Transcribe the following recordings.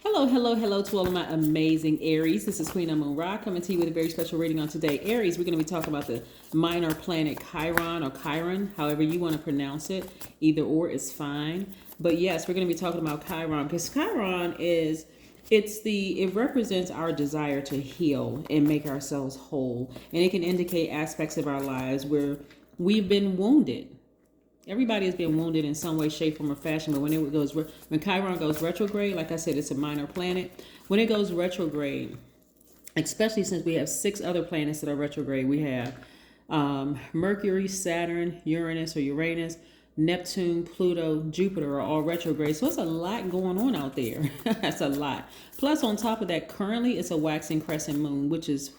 Hello, hello, hello to all of my amazing Aries. This is Queen Amun Ra coming to you with a very special reading on today. Aries, we're going to be talking about the minor planet Chiron or Chiron, however you want to pronounce it. Either or is fine. But yes, we're going to be talking about Chiron because Chiron it represents our desire to heal and make ourselves whole. And it can indicate aspects of our lives where we've been wounded. Everybody has been wounded in some way, shape, form, or fashion. But when Chiron goes retrograde, like I said, it's a minor planet. When it goes retrograde, especially since we have 6 other planets that are retrograde, we have Mercury, Saturn, Uranus or Uranus, Neptune, Pluto, Jupiter are all retrograde. So it's a lot going on out there. That's a lot. Plus, on top of that, currently it's a waxing crescent moon, which is,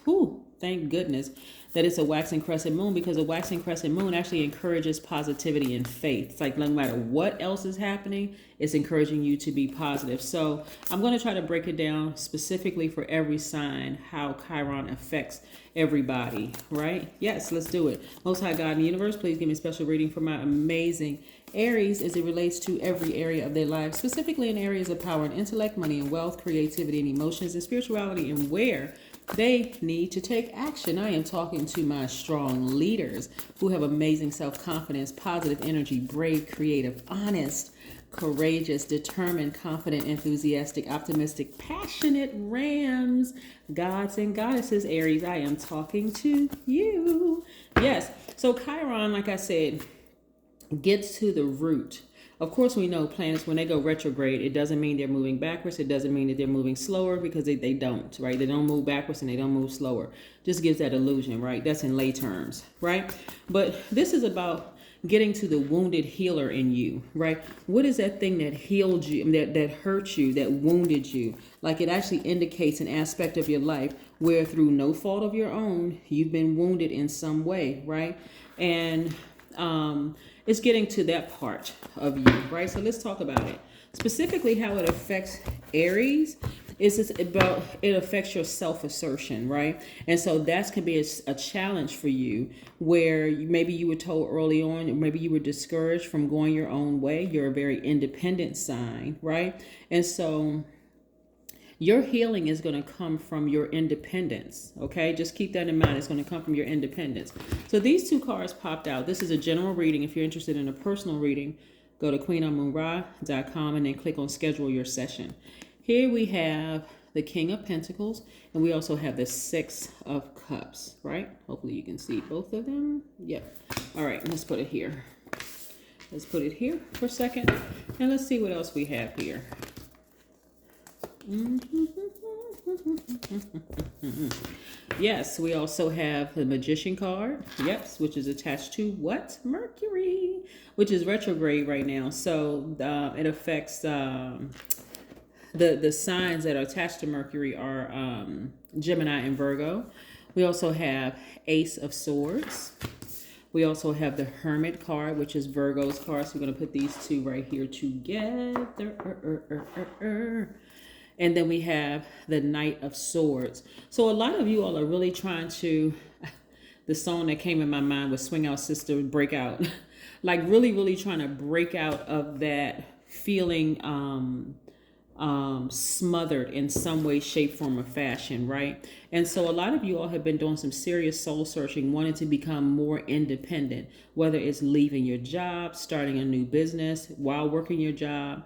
thank goodness that it's a waxing crescent moon, because a waxing crescent moon actually encourages positivity and faith. It's like no matter what else is happening, it's encouraging you to be positive. So I'm going to try to break it down specifically for every sign, how Chiron affects everybody, right? Yes, let's do it. Most High God in the universe, please give me a special reading for my amazing Aries as it relates to every area of their life, specifically in areas of power and intellect, money and wealth, creativity and emotions, and spirituality, and where they need to take action. I am talking to my strong leaders who have amazing self-confidence, positive energy, brave, creative, honest, courageous, determined, confident, enthusiastic, optimistic, passionate Rams, gods and goddesses. Aries, I am talking to you. Yes. So Chiron, like I said, gets to the root. Of course, we know planets, when they go retrograde, it doesn't mean they're moving backwards. It doesn't mean that they're moving slower, because they don't, right? They don't move backwards and they don't move slower. Just gives that illusion, right? That's in lay terms, right? But this is about getting to the wounded healer in you, right? What is that thing that healed you, that hurt you, that wounded you? Like, it actually indicates an aspect of your life where through no fault of your own, you've been wounded in some way, right? And it's getting to that part of you, right? So let's talk about it. Specifically, how it affects Aries it affects your self-assertion, right? And so that can be a challenge for you, where maybe you were told early on, or maybe you were discouraged from going your own way. You're a very independent sign, right? And so your healing is going to come from your independence, okay? Just keep that in mind. It's going to come from your independence. So these 2 cards popped out. This is a general reading. If you're interested in a personal reading, go to queenamunra.com and then click on schedule your session. Here we have the King of Pentacles, and we also have the 6 of Cups, right? Hopefully you can see both of them. Yep. All right, let's put it here. Let's put it here for a second, and let's see what else we have here. Yes, we also have the Magician card. Yes, which is attached to what? Mercury, which is retrograde right now. So it affects the signs that are attached to Mercury are Gemini and Virgo. We also have Ace of Swords. We also have the Hermit card, which is Virgo's card. So we're going to put these 2 right here together. And then we have the Knight of Swords. So a lot of you all are really trying to, the song that came in my mind was Swing Out Sister, Break Out. Like really, really trying to break out of that feeling smothered in some way, shape, form, or fashion, right? And so a lot of you all have been doing some serious soul searching, wanting to become more independent, whether it's leaving your job, starting a new business while working your job,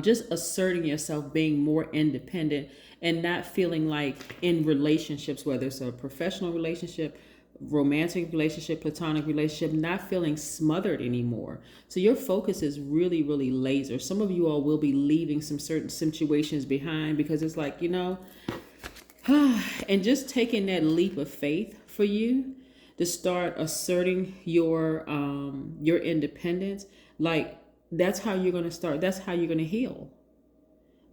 just asserting yourself, being more independent, and not feeling like in relationships, whether it's a professional relationship, romantic relationship, platonic relationship, not feeling smothered anymore. So your focus is really, really laser. Some of you all will be leaving some certain situations behind, because it's like, and just taking that leap of faith for you to start asserting your independence. Like, that's how you're going to start. That's how you're going to heal,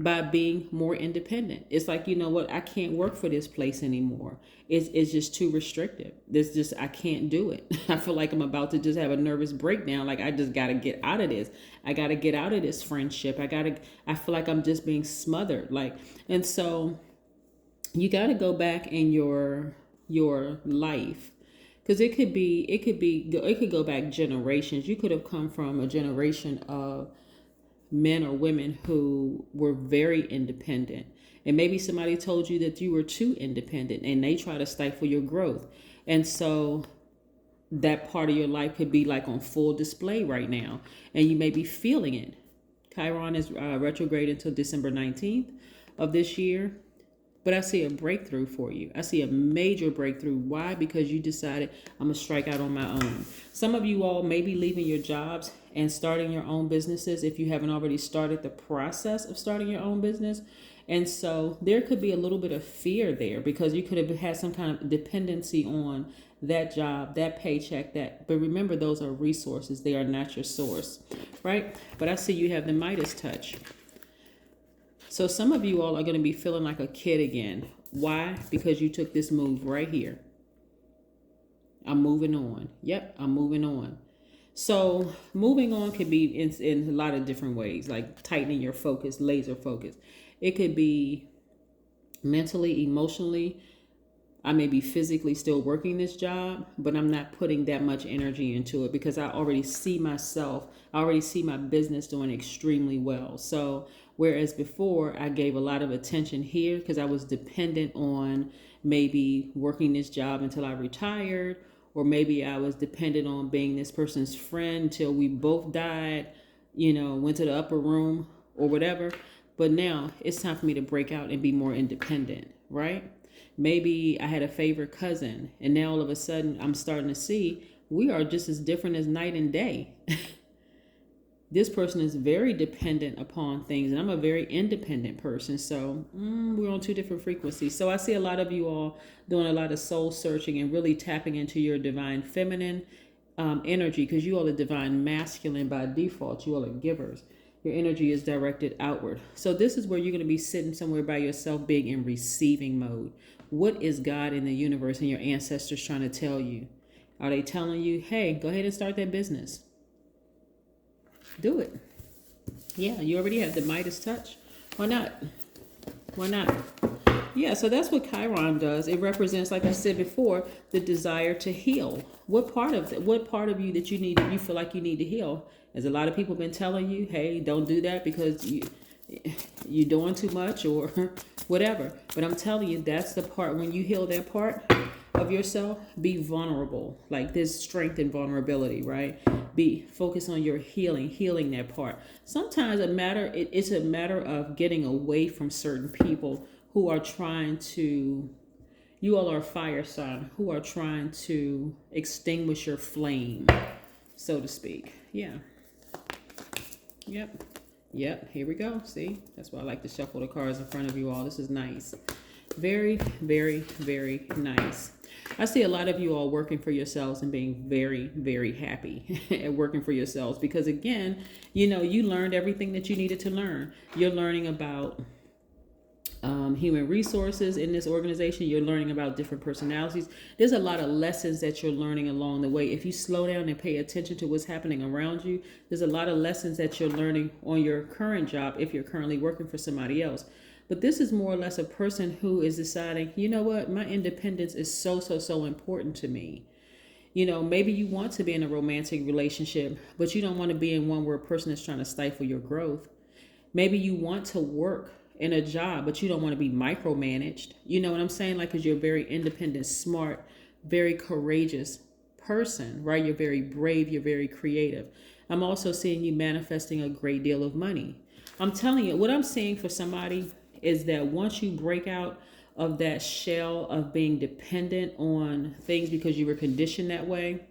by being more independent. It's like, you know what? I can't work for this place anymore. It's just too restrictive. I can't do it. I feel like I'm about to just have a nervous breakdown. Like, I just got to get out of this. I got to get out of this friendship. I feel like I'm just being smothered. And so you got to go back in your life. Because it could go back generations. You could have come from a generation of men or women who were very independent. And maybe somebody told you that you were too independent and they try to stifle your growth. And so that part of your life could be like on full display right now. And you may be feeling it. Chiron is retrograde until December 19th of this year. But I see a breakthrough for you. I see a major breakthrough. Why? Because you decided I'm going to strike out on my own. Some of you all may be leaving your jobs and starting your own businesses if you haven't already started the process of starting your own business. And so there could be a little bit of fear there because you could have had some kind of dependency on that job, that paycheck, but remember, those are resources. They are not your source, right? But I see you have the Midas touch. So some of you all are going to be feeling like a kid again. Why? Because you took this move right here. I'm moving on. Yep, I'm moving on. So moving on could be in a lot of different ways, like tightening your focus, laser focus. It could be mentally, emotionally. I may be physically still working this job, but I'm not putting that much energy into it because I already see myself, I already see my business doing extremely well. So whereas before I gave a lot of attention here because I was dependent on maybe working this job until I retired, or maybe I was dependent on being this person's friend until we both died, went to the upper room or whatever. But now it's time for me to break out and be more independent, right? Maybe I had a favorite cousin and now all of a sudden I'm starting to see we are just as different as night and day. This person is very dependent upon things and I'm a very independent person. So we're on two different frequencies. So I see a lot of you all doing a lot of soul searching and really tapping into your divine feminine energy, because you all are divine masculine by default. You all are givers. Your energy is directed outward. So this is where you're going to be sitting somewhere by yourself, being in receiving mode. What is God in the universe and your ancestors trying to tell you? Are they telling you, hey, go ahead and start that business? Do it. Yeah, you already have the Midas touch. Why not? Why not? Yeah, so that's what Chiron does. It represents, like I said before, the desire to heal. What part of you that you feel like you need to heal? As a lot of people been telling you, hey, don't do that because you're doing too much or whatever. But I'm telling you, that's the part. When you heal that part of yourself, be vulnerable. Like there's strength in vulnerability, right? Be focused on your healing that part. Sometimes it's a matter of getting away from certain people who are trying to, you all are a fire sign, who are trying to extinguish your flame, so to speak. Yeah. Yep. Here we go. See, that's why I like to shuffle the cards in front of you all. This is nice. Very, very, very nice. I see a lot of you all working for yourselves and being very, very happy at working for yourselves because, again, you learned everything that you needed to learn. You're learning about human resources in this organization. You're learning about different personalities. There's a lot of lessons that you're learning along the way. If you slow down and pay attention to what's happening around you, there's a lot of lessons that you're learning on your current job if you're currently working for somebody else. But this is more or less a person who is deciding, you know what, my independence is so important to me. Maybe you want to be in a romantic relationship, but you don't want to be in one where a person is trying to stifle your growth. Maybe you want to work in a job, but you don't want to be micromanaged. You know what I'm saying? Like, because you're a very independent, smart, very courageous person, right? You're very brave. You're very creative. I'm also seeing you manifesting a great deal of money. I'm telling you, what I'm seeing for somebody is that once you break out of that shell of being dependent on things because you were conditioned that way,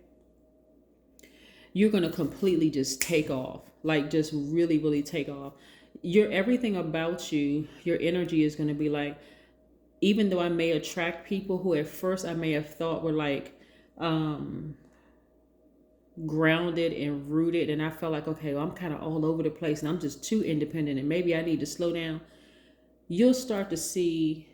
you're going to completely just take off, like just really, really take off. Everything about you, your energy is going to be like, even though I may attract people who at first I may have thought were like grounded and rooted, and I felt like, okay, well, I'm kind of all over the place and I'm just too independent and maybe I need to slow down. You'll start to see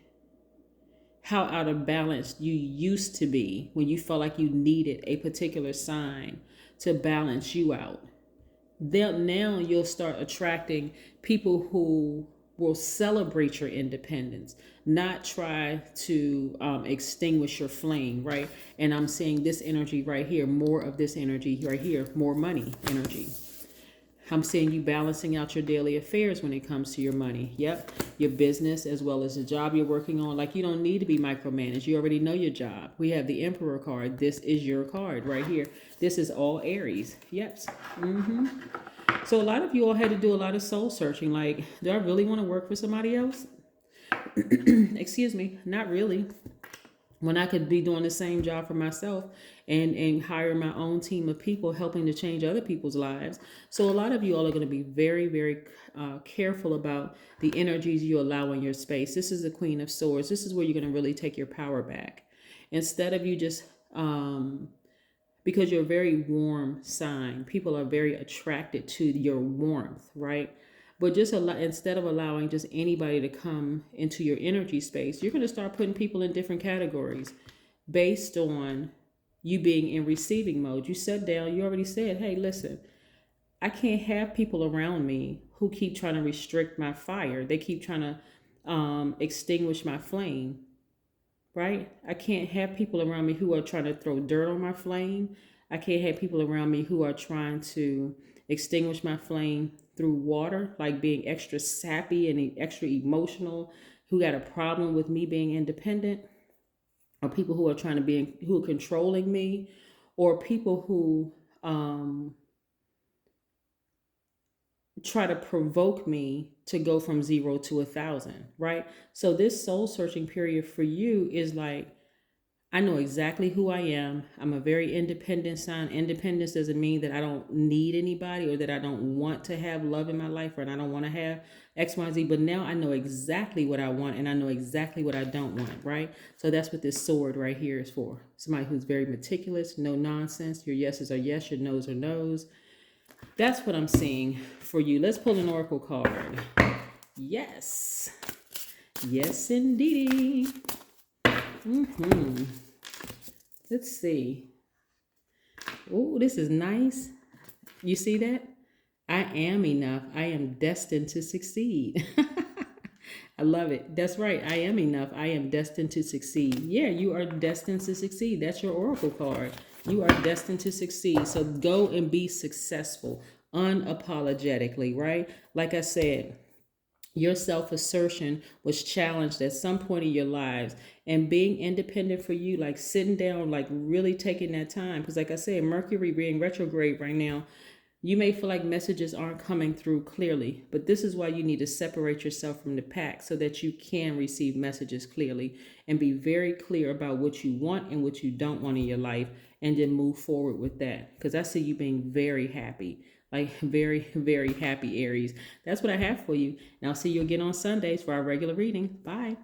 how out of balance you used to be when you felt like you needed a particular sign to balance you out. Now you'll start attracting people who will celebrate your independence, not try to extinguish your flame, right? And I'm seeing this energy right here, more of this energy right here, more money energy. I'm seeing you balancing out your daily affairs when it comes to your money. Yep. Your business as well as the job you're working on. Like, you don't need to be micromanaged. You already know your job. We have the Emperor card. This is your card right here. This is all Aries. Yep. So a lot of you all had to do a lot of soul searching. Like, do I really want to work for somebody else? Excuse me. Not really. When I could be doing the same job for myself and hire my own team of people helping to change other people's lives. So a lot of you all are going to be very, very careful about the energies you allow in your space. This is the Queen of Swords. This is where you're going to really take your power back. Instead of you just, because you're a very warm sign, people are very attracted to your warmth, right? But just instead of allowing just anybody to come into your energy space, you're going to start putting people in different categories based on you being in receiving mode. You sat down, you already said, hey, listen, I can't have people around me who keep trying to restrict my fire. They keep trying to extinguish my flame, right? I can't have people around me who are trying to throw dirt on my flame. I can't have people around me who are trying to extinguish my flame through water, like being extra sappy and extra emotional, who got a problem with me being independent, or people who are trying to who are controlling me, or people who try to provoke me to go from 0 to 1,000, right? So this soul searching period for you is like, I know exactly who I am. I'm a very independent sign. Independence doesn't mean that I don't need anybody or that I don't want to have love in my life or I don't want to have X, Y, Z. But now I know exactly what I want and I know exactly what I don't want, right? So that's what this sword right here is for. Somebody who's very meticulous, no nonsense. Your yeses are yes, your nos are nos. That's what I'm seeing for you. Let's pull an oracle card. Yes. Yes, indeedy. Let's see. Oh, this is nice. You see that? I am enough. I am destined to succeed. I love it. That's right. I am enough. I am destined to succeed. Yeah, you are destined to succeed. That's your oracle card. You are destined to succeed. So go and be successful unapologetically, right? Like I said, your self-assertion was challenged at some point in your lives, and being independent for you, like sitting down, like really taking that time. Because like I said, Mercury being retrograde right now, you may feel like messages aren't coming through clearly, but this is why you need to separate yourself from the pack so that you can receive messages clearly and be very clear about what you want and what you don't want in your life, and then move forward with that. Because I see you being very happy, like very, very happy, Aries. That's what I have for you. And I'll see you again on Sundays for our regular reading. Bye.